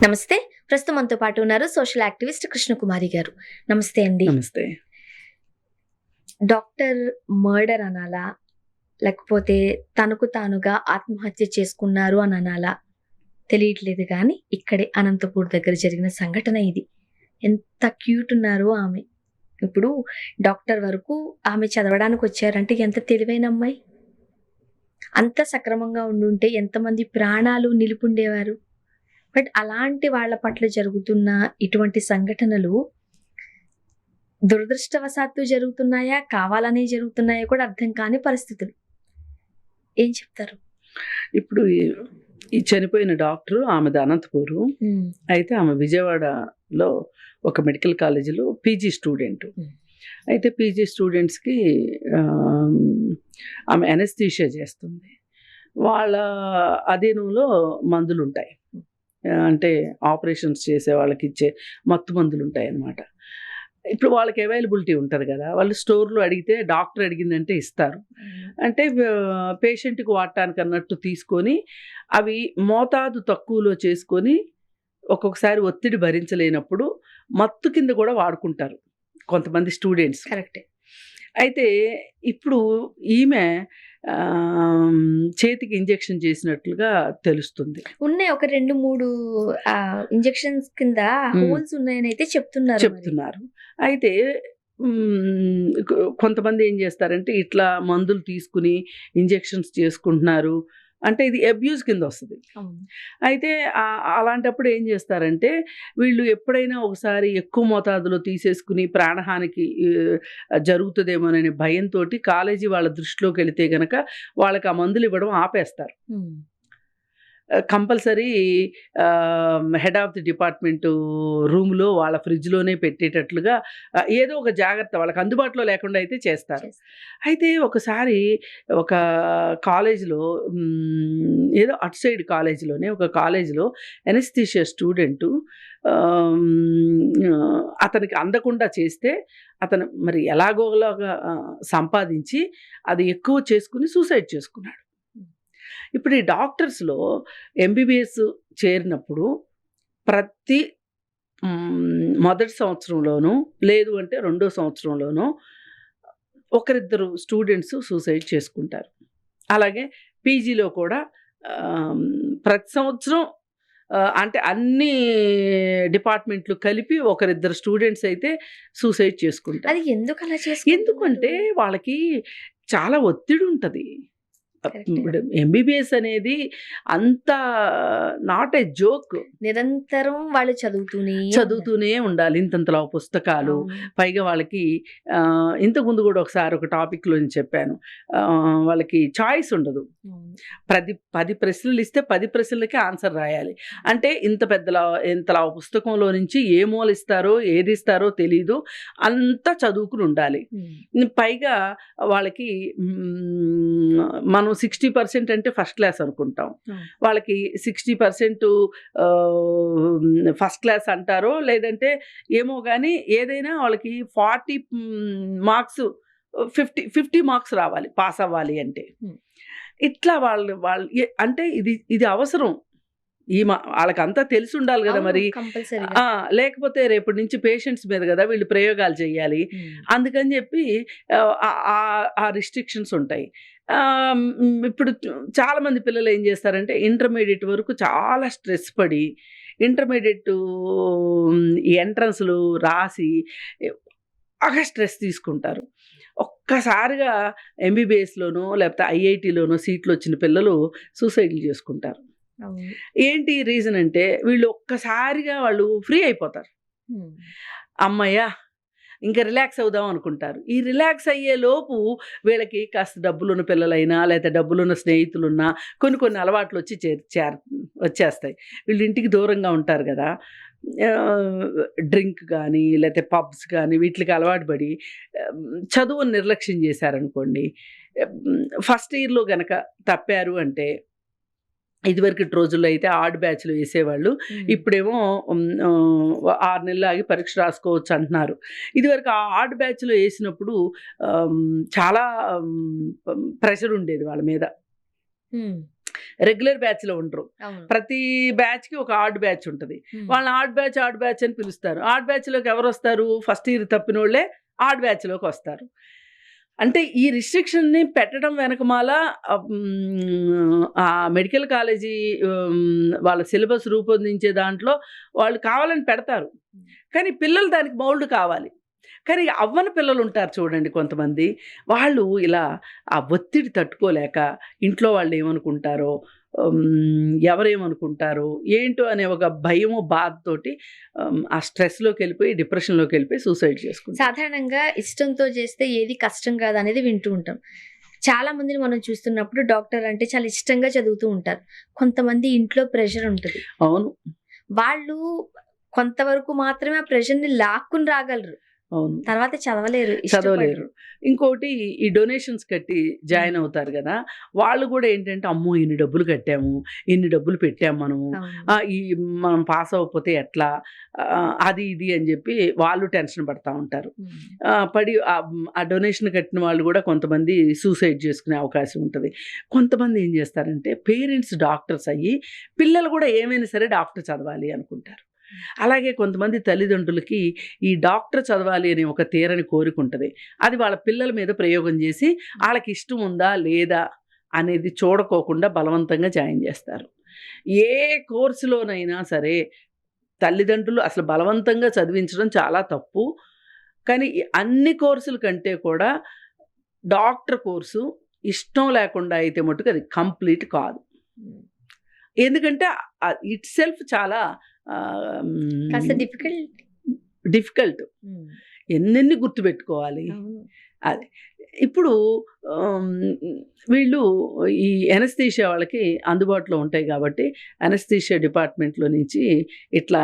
నమస్తే. ప్రస్తుతం మనతో పాటు ఉన్నారు సోషల్ యాక్టివిస్ట్ కృష్ణకుమారి గారు. నమస్తే అండి. నమస్తే. డాక్టర్ మర్డర్ అనాలా? లేకపోతే తనకు తానుగా ఆత్మహత్య చేసుకున్నారు అని అనాలా? తెలియట్లేదు గానీ ఇక్కడే అనంతపూర్ దగ్గర జరిగిన సంఘటన ఇది. ఎంత క్యూట్ ఉన్నారో ఆమె. ఇప్పుడు డాక్టర్ వరకు ఆమె చదవడానికి వచ్చారంటే ఎంత తెలివైన అమ్మాయి. అంత సక్రమంగా ఉండుంటే ఎంతమంది ప్రాణాలు నిలుపుండేవారు. బట్ అలాంటి వాళ్ళ పట్ల జరుగుతున్న ఇటువంటి సంఘటనలు దురదృష్టవశాత్తు జరుగుతున్నాయా, కావాలనే జరుగుతున్నాయా కూడా అర్థం కాని పరిస్థితులు. ఏం చెప్తారు? ఇప్పుడు ఈ చనిపోయిన డాక్టరు ఆమెది అనంతపూరు. అయితే ఆమె విజయవాడలో ఒక మెడికల్ కాలేజీలో పీజీ స్టూడెంట్. అయితే పీజీ స్టూడెంట్స్కి ఆమె అనెస్థీషియా చేస్తుంది. వాళ్ళ అధీనంలో మందులు ఉంటాయి, అంటే ఆపరేషన్స్ చేసే వాళ్ళకి ఇచ్చే మత్తు మందులు ఉంటాయి అన్నమాట. ఇప్పుడు వాళ్ళకి అవైలబిలిటీ ఉంటుంది కదా, వాళ్ళు స్టోర్లో అడిగితే డాక్టర్ అడిగిందంటే ఇస్తారు. అంటే పేషెంట్కి వాడటానికి అన్నట్టు తీసుకొని అవి మోతాదు తక్కువలో చేసుకొని ఒక్కొక్కసారి ఒత్తిడి భరించలేనప్పుడు మత్తు కింద కూడా వాడుకుంటారు కొంతమంది స్టూడెంట్స్. కరెక్టే. అయితే ఇప్పుడు ఈమె చేతికి ఇంజెక్షన్ చేసినట్లుగా తెలుస్తుంది. ఉన్నాయి ఒక 2-3 ఇంజెక్షన్స్ కింద హోల్స్ ఉన్నాయని అయితే చెప్తున్నారు. అయితే కొంతమంది ఏం చేస్తారంటే ఇట్లా మందులు తీసుకుని ఇంజెక్షన్స్ చేసుకుంటున్నారు అంటే ఇది అబ్యూజ్ కింద వస్తుంది. అయితే అలాంటప్పుడు ఏం చేస్తారంటే వీళ్ళు ఎప్పుడైనా ఒకసారి ఎక్కువ మోతాదులో తీసేసుకుని ప్రాణహానికి జరుగుతుందేమోననే భయంతో కాలేజీ వాళ్ళ దృష్టిలోకి వెళితే గనక వాళ్ళకి ఆ మందులు ఇవ్వడం ఆపేస్తారు. Compulsory head of the department రూమ్లో వాళ్ళ ఫ్రిడ్జ్లోనే పెట్టేటట్లుగా ఏదో ఒక జాగ్రత్త వాళ్ళకి అందుబాటులో లేకుండా అయితే చేస్తారు. అయితే ఒకసారి ఒక కాలేజీలో ఏదో అటు సైడ్ కాలేజీలోనే ఒక కాలేజీలో అనెస్థీషియా స్టూడెంటు అతనికి అందకుండా చేస్తే అతను మరి ఎలాగోలాగా సంపాదించి అది ఎక్కువ చేసుకుని సూసైడ్ చేసుకున్నాడు. ఇప్పుడు ఈ డాక్టర్స్లో ఎంబీబీఎస్ చేరినప్పుడు ప్రతి మొదటి సంవత్సరంలోనూ లేదు అంటే రెండో సంవత్సరంలోనూ ఒకరిద్దరు స్టూడెంట్స్ సూసైడ్ చేసుకుంటారు. అలాగే పీజీలో కూడా ప్రతి సంవత్సరం అంటే అన్ని డిపార్ట్మెంట్లు కలిపి ఒకరిద్దరు స్టూడెంట్స్ అయితే సూసైడ్ చేసుకుంటారు. అది ఎందుకు అలా ఎందుకంటే వాళ్ళకి చాలా ఒత్తిడి ఉంటుంది. ఇప్పుడు ఎంబీబీఎస్ అనేది అంత నాట్ ఏ జోక్. నిరంతరం వాళ్ళు చదువుతూనే ఉండాలి. ఇంతంతలా పుస్తకాలు, పైగా వాళ్ళకి ఇంతకుముందు కూడా ఒకసారి ఒక టాపిక్లో నేను చెప్పాను, వాళ్ళకి చాయిస్ ఉండదు. 10 ప్రశ్నలు ఇస్తే 10 ప్రశ్నలకి ఆన్సర్ రాయాలి. అంటే ఇంతలా పుస్తకంలో నుంచి ఏ మూల ఇస్తారో ఏది ఇస్తారో తెలీదు, అంతా చదువుకుని ఉండాలి. పైగా వాళ్ళకి మనం 60% అంటే ఫస్ట్ క్లాస్ అనుకుంటాం, వాళ్ళకి 60% ఫస్ట్ క్లాస్ అంటారో లేదంటే ఏమో కానీ ఏదైనా వాళ్ళకి 40 మార్క్స్ 50 మార్క్స్ రావాలి పాస్ అవ్వాలి అంటే. ఇట్లా వాళ్ళు అంటే ఇది అవసరం. వాళ్ళకి అంతా తెలిసి ఉండాలి కదా మరి. లేకపోతే రేపటి నుంచి పేషెంట్స్ మీద కదా వీళ్ళు ప్రయోగాలు చేయాలి. అందుకని చెప్పి ఆ రిస్ట్రిక్షన్స్ ఉంటాయి. ఇప్పుడు చాలామంది పిల్లలు ఏం చేస్తారంటే ఇంటర్మీడియట్ వరకు చాలా స్ట్రెస్ పడి ఇంటర్మీడియట్ ఎంట్రన్స్లు రాసి బాగా స్ట్రెస్ తీసుకుంటారు. ఒక్కసారిగా ఎంబీబీఎస్లోనో లేకపోతే ఐఐటీలోనో సీట్లు వచ్చిన పిల్లలు సూసైడ్లు చేసుకుంటారు. ఏంటి రీజన్ అంటే వీళ్ళు ఒక్కసారిగా వాళ్ళు ఫ్రీ అయిపోతారు. అమ్మయ్య ఇంకా రిలాక్స్ అవుదాం అనుకుంటారు. ఈ రిలాక్స్ అయ్యే లోపు వీళ్ళకి కాస్త డబ్బులున్న పిల్లలైనా లేకపోతే డబ్బులున్న స్నేహితులున్నా కొన్ని అలవాట్లు వచ్చేస్తాయి. వీళ్ళు ఇంటికి దూరంగా ఉంటారు కదా, డ్రింక్ కానీ లేకపోతే పబ్స్ కానీ వీటికి అలవాటు పడి చదువుని నిర్లక్ష్యం చేశారనుకోండి, ఫస్ట్ ఇయర్లో గనక తప్పారు అంటే ఇదివరకు రోజుల్లో అయితే ఆర్డ్ బ్యాచ్లు వేసేవాళ్ళు, ఇప్పుడేమో 6 నెలలు ఆగి పరీక్ష రాసుకోవచ్చు అంటున్నారు. ఇదివరకు ఆ ఆర్డ్ బ్యాచ్లో వేసినప్పుడు చాలా ప్రెషర్ ఉండేది వాళ్ళ మీద. రెగ్యులర్ బ్యాచ్లో ఉండరు. అవును. ప్రతి బ్యాచ్కి ఒక ఆడ్ బ్యాచ్ ఉంటుంది. ఉమ్. వాళ్ళని ఆడ్ బ్యాచ్ అని పిలుస్తారు. ఆడ్ బ్యాచ్లోకి ఎవరు వస్తారు? ఫస్ట్ ఇయర్ తప్పిన వాళ్ళే ఆడ్ బ్యాచ్లోకి వస్తారు. అంటే ఈ రిస్ట్రిక్షన్ని పెట్టడం వెనకమాల ఆ మెడికల్ కాలేజీ వాళ్ళ సిలబస్ రూపొందించే దాంట్లో వాళ్ళు కావాలని పెడతారు. కానీ పిల్లలు దానికి మౌల్డ్ కావాలి. కానీ అవ్వని పిల్లలు ఉంటారు చూడండి కొంతమంది, వాళ్ళు ఇలా ఆ ఒత్తిడి తట్టుకోలేక ఇంట్లో వాళ్ళు ఏమనుకుంటారో, ఎవరేమనుకుంటారో ఏంటో అనే ఒక భయము బాధతోటి ఆ స్ట్రెస్లోకి వెళ్ళిపోయి డిప్రెషన్లోకి వెళ్ళిపోయి సూసైడ్ చేసుకుంటారు. సాధారణంగా ఇష్టంతో చేస్తే ఏది కష్టం కాదు అనేది వింటూ ఉంటాం. చాలా మందిని మనం చూస్తున్నప్పుడు డాక్టర్ అంటే చాలా ఇష్టంగా చదువుతూ ఉంటారు. కొంతమంది ఇంట్లో ప్రెషర్ ఉంటుంది. అవును, వాళ్ళు కొంతవరకు మాత్రమే ఆ ప్రెషర్ని లాక్కుని రాగలరు, అవును, తర్వాత చదవలేరు, చదవలేరు. ఇంకోటి ఈ డొనేషన్స్ కట్టి జాయిన్ అవుతారు కదా, వాళ్ళు కూడా ఏంటంటే అమ్మో ఇన్ని డబ్బులు కట్టాము, ఇన్ని డబ్బులు పెట్టాము మనము, ఈ మనం పాస్ అవ్వకపోతే ఎట్లా, అది ఇది అని చెప్పి వాళ్ళు టెన్షన్ పడతా ఉంటారు. పడి ఆ డొనేషన్ కట్టిన వాళ్ళు కూడా కొంతమంది సూసైడ్ చేసుకునే అవకాశం ఉంటుంది. కొంతమంది ఏం చేస్తారంటే పేరెంట్స్ డాక్టర్స్ అయ్యి పిల్లలు కూడా ఏమైనా సరే డాక్టర్ చదవాలి అనుకుంటారు. అలాగే కొంతమంది తల్లిదండ్రులకి ఈ డాక్టర్ చదవాలి అనే ఒక తీరని కోరిక ఉంటుంది. అది వాళ్ళ పిల్లల మీద ప్రయోగం చేసి వాళ్ళకి ఇష్టం ఉందా లేదా అనేది చూడకోకుండా బలవంతంగా జాయిన్ చేస్తారు. ఏ కోర్సులోనైనా సరే తల్లిదండ్రులు అసలు బలవంతంగా చదివించడం చాలా తప్పు. కానీ అన్ని కోర్సుల కంటే కూడా డాక్టర్ కోర్సు ఇష్టం లేకుండా అయితే మటుకు అది కంప్లీట్ కాదు. ఎందుకంటే ఇట్ సెల్ఫ్ చాలా డిఫికల్ట్. ఎన్నెన్ని గుర్తుపెట్టుకోవాలి. అది ఇప్పుడు వీళ్ళు ఈ ఎనస్థీషియా వాళ్ళకి అందుబాటులో ఉంటాయి కాబట్టి ఎనస్థీషియా డిపార్ట్మెంట్లో నుంచి ఇట్లా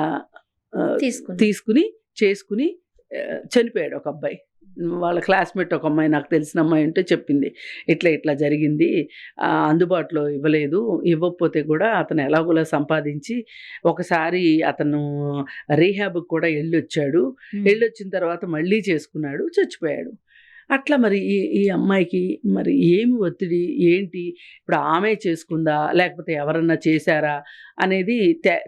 తీసుకుని చేసుకుని చనిపోయాడు ఒక అబ్బాయి. వాళ్ళ క్లాస్మేట్ ఒక అమ్మాయి, నాకు తెలిసిన అమ్మాయి ఉంటే చెప్పింది, ఇట్లా జరిగింది, అందుబాటులో ఇవ్వలేదు, ఇవ్వకపోతే కూడా అతను ఎలాగోలా సంపాదించి ఒకసారి అతను రీహాబ్కి కూడా వెళ్ళొచ్చిన తర్వాత మళ్ళీ చేసుకున్నాడు, చచ్చిపోయాడు. అట్లా మరి ఈ అమ్మాయికి మరి ఏమి ఒత్తిడి ఏంటి, ఇప్పుడు ఆమె చేసుకుందా లేకపోతే ఎవరన్నా చేశారా అనేది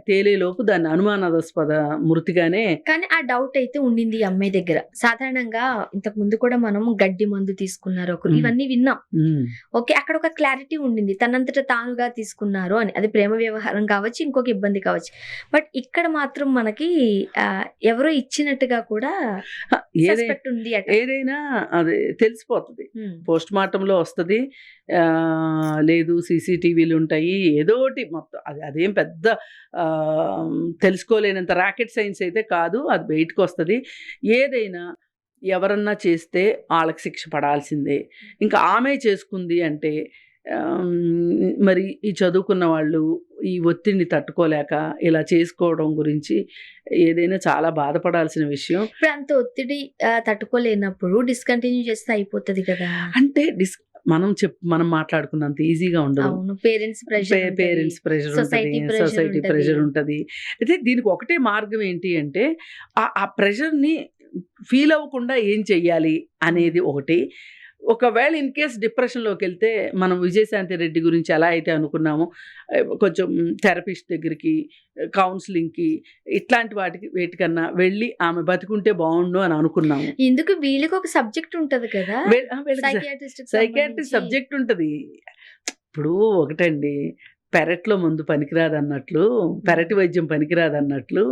తేలేలోపు దాన్ని అనుమానాస్పద మృతిగానే. కానీ ఆ డౌట్ అయితే ఉండింది ఈ అమ్మాయి దగ్గర. సాధారణంగా ఇంతకు ముందు కూడా మనం గడ్డి మందు తీసుకున్నారు ఒకరు, ఇవన్నీ విన్నాం. ఓకే, అక్కడ ఒక క్లారిటీ ఉండింది, తనంతట తానుగా తీసుకున్నారు అని. అది ప్రేమ వ్యవహారం కావచ్చు, ఇంకొక ఇబ్బంది కావచ్చు. బట్ ఇక్కడ మాత్రం మనకి ఎవరో ఇచ్చినట్టుగా కూడా ఉంది. ఏదైనా అది తెలిసిపోతుంది, పోస్ట్ మార్టంలో వస్తుంది, లేదు సీసీటీవీలు ఉంటాయి, ఏదోటి మొత్తం. అదేం పెద్ద తెలుసుకోలేనంత రాకెట్ సైన్స్ అయితే కాదు, అది బయటకు వస్తుంది. ఏదైనా ఎవరన్నా చేస్తే వాళ్ళకి శిక్ష పడాల్సిందే. ఇంకా ఆమె చేసుకుంది అంటే మరి ఈ చదువుకున్న వాళ్ళు ఈ ఒత్తిడిని తట్టుకోలేక ఇలా చేసుకోవడం గురించి ఏదైనా చాలా బాధపడాల్సిన విషయం. ఇప్పుడు అంత ఒత్తిడి తట్టుకోలేనప్పుడు డిస్కంటిన్యూ చేస్తే అయిపోతుంది కదా. అంటే మనం మాట్లాడుకున్నంత ఈజీగా ఉండదు. పేరెంట్స్ ప్రెషర్, సొసైటీ ప్రెషర్ ఉంటుంది. అయితే దీనికి ఒకటే మార్గం ఏంటి అంటే ఆ ప్రెషర్ని ఫీల్ అవ్వకుండా ఏం చెయ్యాలి అనేది ఒకటి. ఒకవేళ ఇన్ కేస్ డిప్రెషన్లోకి వెళ్తే మనం విజయశాంతి రెడ్డి గురించి ఎలా అయితే అనుకున్నామో కొంచెం థెరపిస్ట్ దగ్గరికి, కౌన్సిలింగ్కి, ఇట్లాంటి వేటికన్నా వెళ్ళి ఆమె బతికుంటే బాగుండు అని అనుకున్నాము. ఎందుకు వీళ్ళకి ఒక సబ్జెక్ట్ ఉంటుంది కదా, సైకియాట్రిస్ట్ సబ్జెక్ట్ ఉంటుంది. ఇప్పుడు ఒకటండి, పెరట్లో ముందు పనికిరాదు అన్నట్లు, పెరటి వైద్యం పనికిరాదు అన్నట్లు,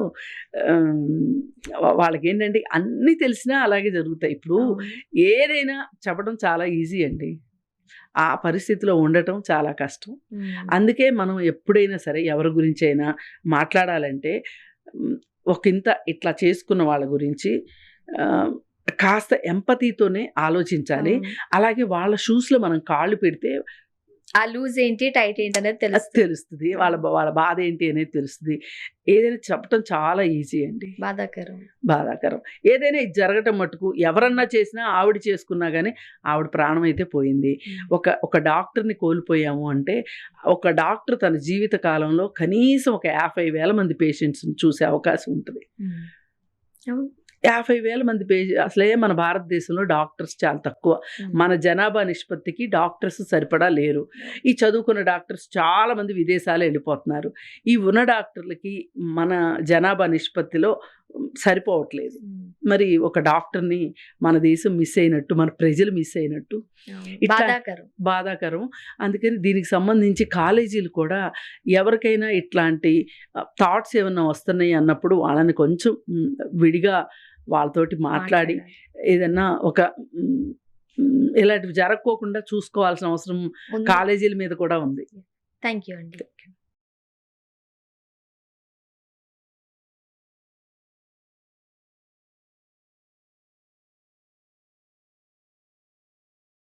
వాళ్ళకి ఏంటంటే అన్నీ తెలిసినా అలాగే జరుగుతాయి. ఇప్పుడు ఏదైనా చెప్పడం చాలా ఈజీ అండి, ఆ పరిస్థితిలో ఉండటం చాలా కష్టం. అందుకే మనం ఎప్పుడైనా సరే ఎవరి గురించి అయినా మాట్లాడాలంటే ఒకంత ఇట్లా చేసుకున్న వాళ్ళ గురించి కాస్త ఎంపతితోనే ఆలోచించాలి. అలాగే వాళ్ళ షూస్లో మనం కాళ్ళు పెడితే ఆ లూజ్ ఏంటి, టైట్ ఏంటి అనేది తెలుస్తుంది, వాళ్ళ బాధ ఏంటి అనేది తెలుస్తుంది. ఏదైనా చెప్పటం చాలా ఈజీ అండి. బాధాకరం ఏదైనా ఇది జరగటం మటుకు ఎవరన్నా చేసినా, ఆవిడ చేసుకున్నా కానీ ఆవిడ ప్రాణం అయితే పోయింది. ఒక డాక్టర్ని కోల్పోయాము అంటే ఒక డాక్టర్ తన జీవిత కాలంలో కనీసం ఒక 50,000 మంది పేషెంట్స్ని చూసే అవకాశం ఉంటుంది. 50,000 మంది అసలే మన భారతదేశంలో డాక్టర్స్ చాలా తక్కువ. మన జనాభా నిష్పత్తికి డాక్టర్స్ సరిపడా లేరు. ఈ చదువుకున్న డాక్టర్స్ చాలామంది విదేశాలు వెళ్ళిపోతున్నారు. ఈ ఉన్న డాక్టర్లకి మన జనాభా నిష్పత్తిలో సరిపోవట్లేదు. మరి ఒక డాక్టర్ని మన దేశం మిస్ అయినట్టు, మన ప్రజలు మిస్ అయినట్టు ఇట్లా బాధాకరం. అందుకని దీనికి సంబంధించి కాలేజీలు కూడా ఎవరికైనా ఇట్లాంటి థాట్స్ ఏమన్నా వస్తున్నాయి అన్నప్పుడు వాళ్ళని కొంచెం విడిగా వాళ్ళతోటి మాట్లాడి ఏదన్నా ఒక ఇలాంటివి జరగకోకుండా చూసుకోవాల్సిన అవసరం కాలేజీల మీద కూడా ఉంది. థ్యాంక్ యూ అండి.